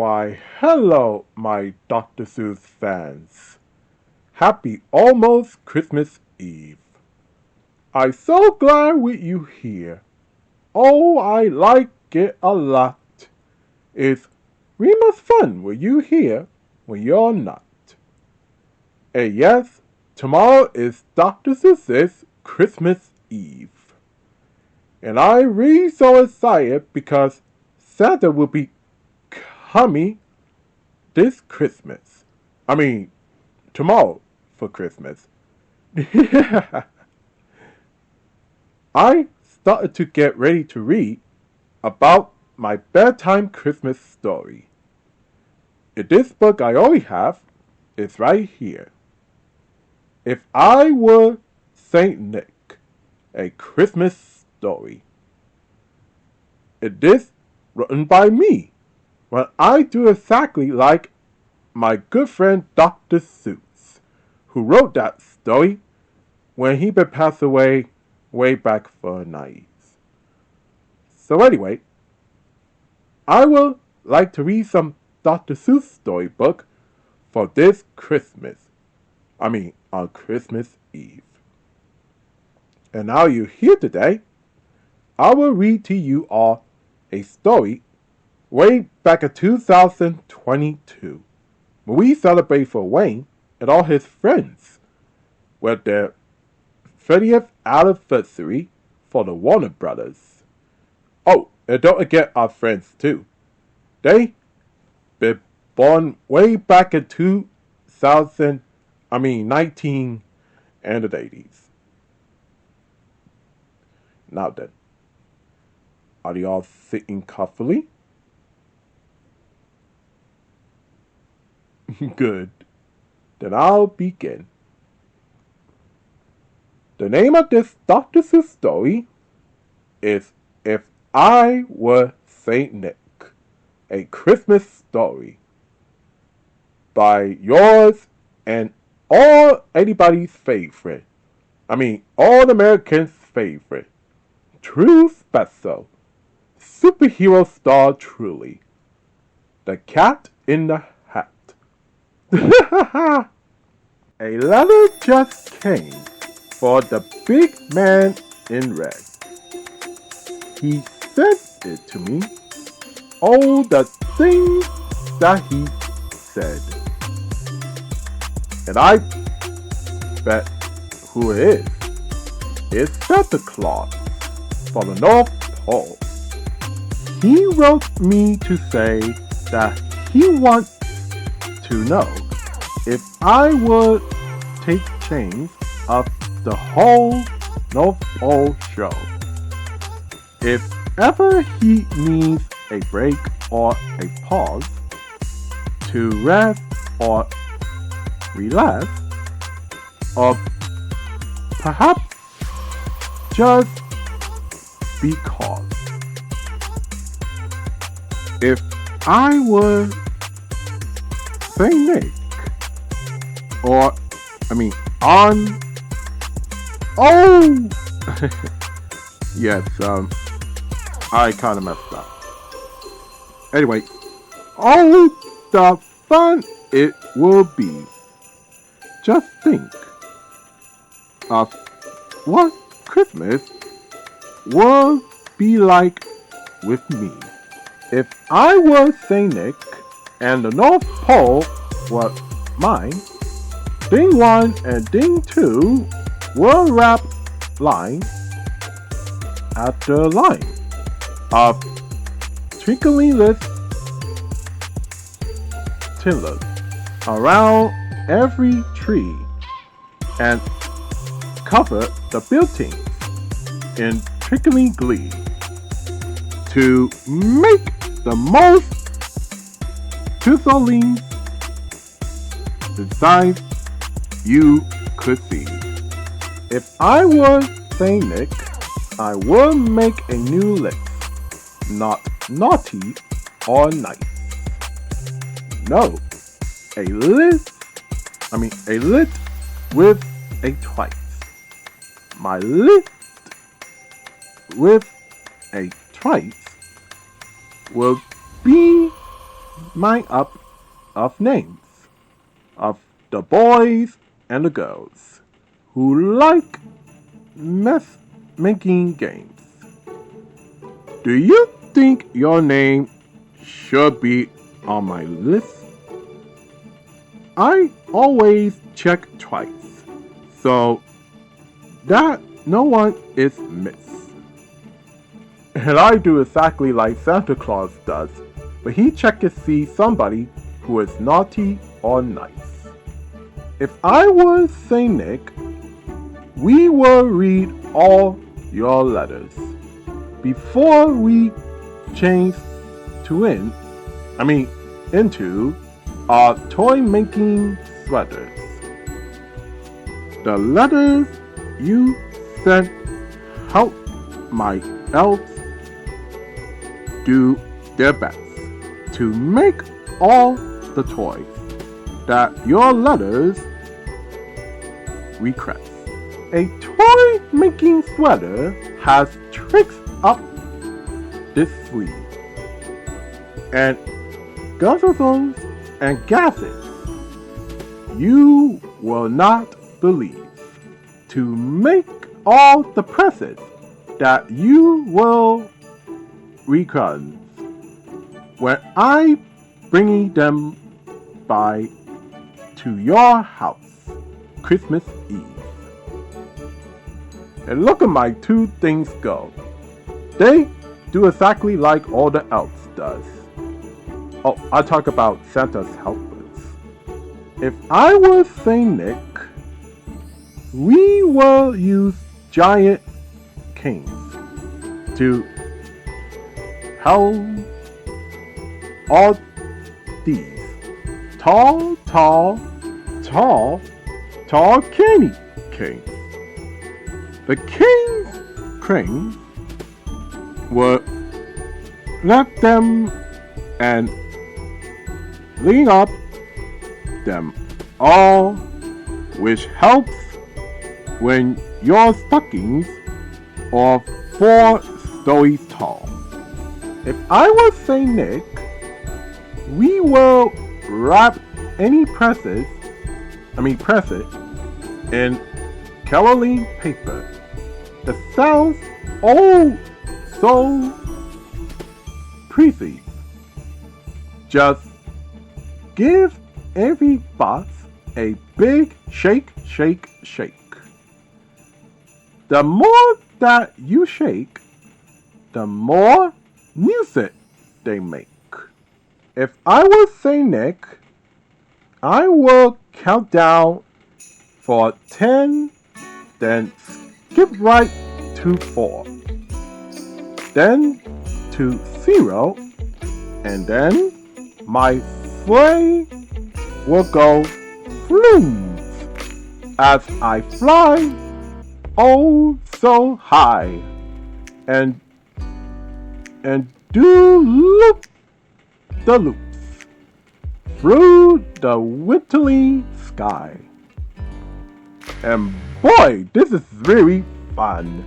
Why, hello, my Dr. Seuss fans. Happy almost Christmas Eve. I'm so glad with you here. Oh, I like it a lot. It's real much fun with you here when you're not. And yes, tomorrow is Dr. Seuss's Christmas Eve. And I'm really so excited because Santa will be coming this Christmas. I mean, tomorrow for Christmas. I started to get ready to read about my bedtime Christmas story. In this book I already have is right here. If I Were Saint Nick, a Christmas story. It is written by me, when I do exactly like my good friend Dr. Seuss, who wrote that story when he passed away way back for the 90s. So anyway, I would like to read some Dr. Seuss storybook for this Christmas. I mean, on Christmas Eve. And now you're here today, I will read to you all a story way back in 2022, when we celebrate for Wayne and all his friends with their 30th anniversary for the Warner Brothers. Oh, and don't forget our friends too. They been born way back in 19 and the 80s. Now then, are you all sitting comfortably? Good. Then I'll begin. The name of this Dr. Seuss story is If I Were Saint Nick, a Christmas story. By yours and anybody's favorite. I mean, all Americans' favorite. True special. Superhero star truly. The Cat in the Hat. A letter just came for the big man in red. He sent it to me. Oh, the things that he said. And I bet who it is. It's Santa Claus from the North Pole. He wrote me to say that he wants to know if I would take change of the whole North Pole show. If ever he needs a break or a pause to rest or relax, or perhaps just because. If I were Saint Nick, or on. Oh, yes. I kind of messed up. Anyway, all the fun it will be. Just think of what Christmas will be like with me. If I were Saint Nick and the North Pole was mine, Ding 1 and Ding 2 will wrap line after line of twinkling little tinsel around every tree and cover the buildings in twinkling glee to make the most twinkling designs you could see. If I were Saint Nick, I would make a new list, not naughty or nice. No, a list with a twice. My list with a twice will be my up of names of the boys and the girls who like mess making games. Do you think your name should be on my list? I always check twice, so that no one is missed. And I do exactly like Santa Claus does, but he checks to see somebody who is naughty or nice. If I was Saint Nick, we will read all your letters before we change into our toy making sweaters. The letters you sent help my elves do their best to make all the toys that your letters request. A toy making sweater has tricks up this sleeve and guzzles and gases you will not believe to make all the presents that you will request when I bring them by to your house Christmas Eve. And look at my two things go. They do exactly like all the elves does. Oh, I talk about Santa's helpers. If I was Saint Nick, we will use giant canes to help all these tall candy canes. The cranes will lift them and lean up them all, which helps when your stockings are 4 stories tall. If I was Saint Nick, we will wrap any present in Caroline paper. That sounds oh so pretty. Just give every box a big shake. The more that you shake, the more music they make. If I was Saint Nick, I will count down for 10, then skip right to 4, then to 0, and then my sleigh will go floom as I fly oh so high and do loop the loops through the wintry sky. And boy, this is really fun.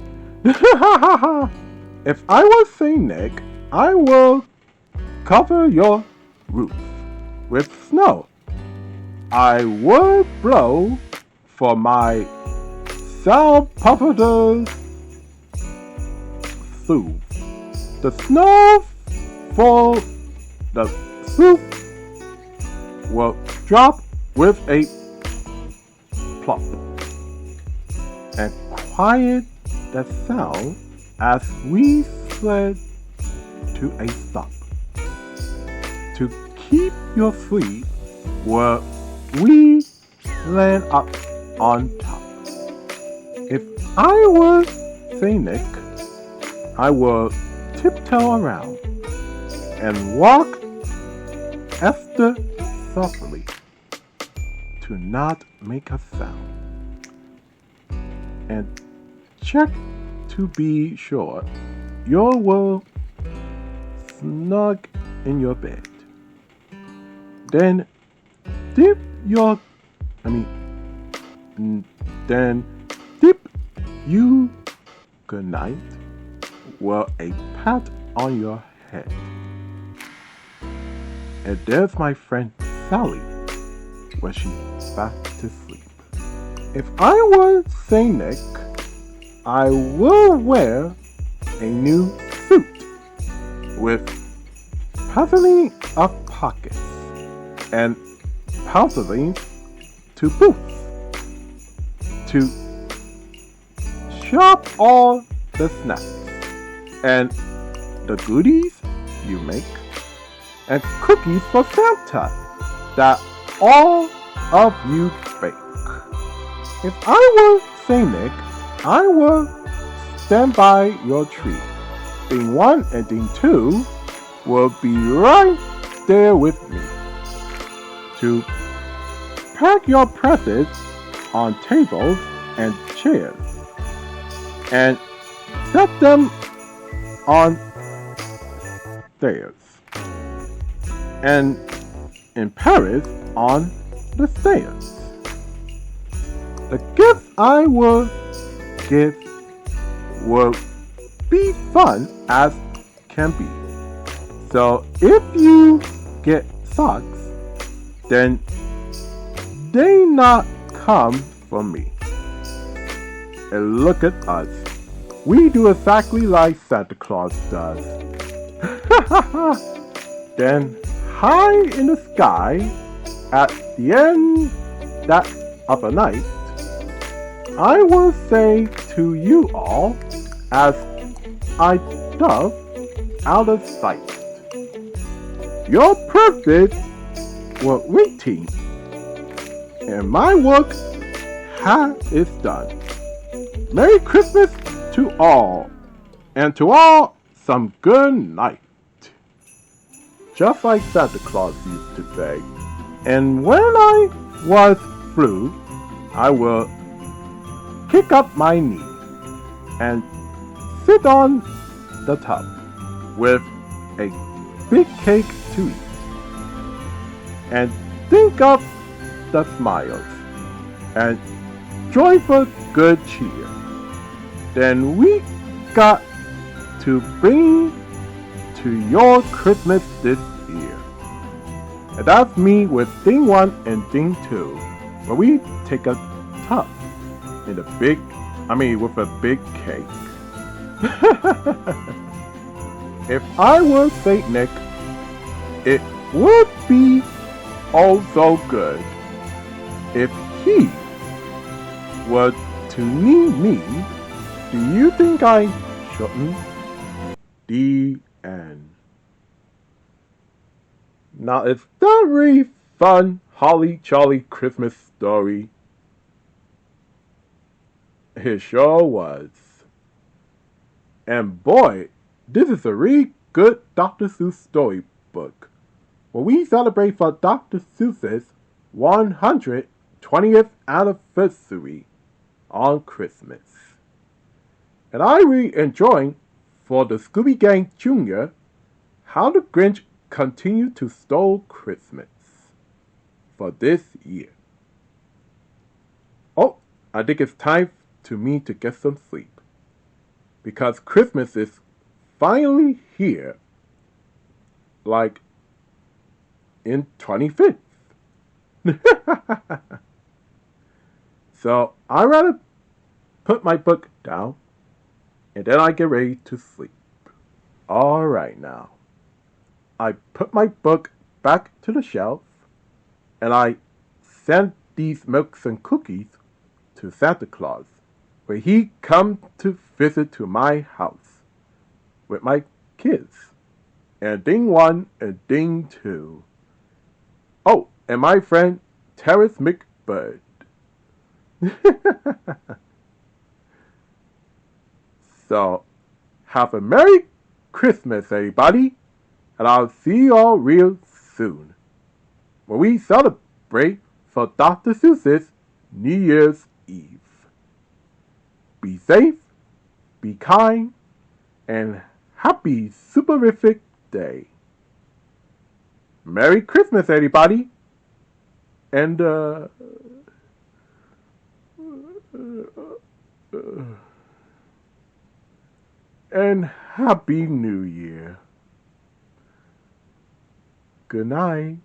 If I was Saint Nick, I will cover your roof with snow. I will blow for my saltpeter soup. The snow for the soup will drop with a plop and quiet the sound as we sled to a stop. To keep your sleep where we land up on top. If I was Saint Nick, I will tiptoe around and walk Esther softly to not make a sound. And check to be sure you will snug in your bed. Then dip you good night with a pat on your head. And there's my friend Sally when she's fast to sleep. If I were Saint Nick, I will wear a new suit with puzzling of pockets and puzzling to boots to shop all the snacks and the goodies you make and cookies for Santa that all of you bake. If I were Saint Nick, I will stand by your tree. Thing 1 and Thing 2 will be right there with me to pack your presents on tables and chairs and set them on stairs and in Paris on the stairs. The gift I will give will be fun as can be. So if you get socks, then they not come from me. And look at us. We do exactly like Santa Claus does. Then high in the sky, at the end of the night, I will say to you all, as I dove out of sight, your purpose was waiting, and my work is done. Merry Christmas to all, and to all some good night. Just like Santa Claus used to say. And when I was through, I will kick up my knee and sit on the tub with a big cake to eat and think of the smiles and joyful good cheer. Then we got to bring to your Christmas this year. And that's me with Thing 1 and Thing 2, where we take a tub in with a big cake. If I were Saint Nick, it would be oh so good if he were to need me. Do you think I shouldn't? The end. Now, is that really fun, holly jolly Christmas story? It sure was. And boy, this is a really good Dr. Seuss storybook, where we celebrate for Dr. Seuss's 120th anniversary on Christmas. And I really enjoying for the Scooby Gang Jr. how the Grinch continued to steal Christmas for this year. Oh, I think it's time to me to get some sleep, because Christmas is finally here, like in 25th. So I rather put my book down and then I get ready to sleep. Alright now. I put my book back to the shelf and I sent these milks and cookies to Santa Claus, where he come to visit to my house with my kids. And Thing 1 and Thing 2. Oh, and my friend Terrace McBird. So, have a Merry Christmas, everybody, and I'll see you all real soon, when we celebrate for Dr. Seuss's New Year's Eve. Be safe, be kind, and happy superific day. Merry Christmas, everybody, and and Happy New Year. Good night.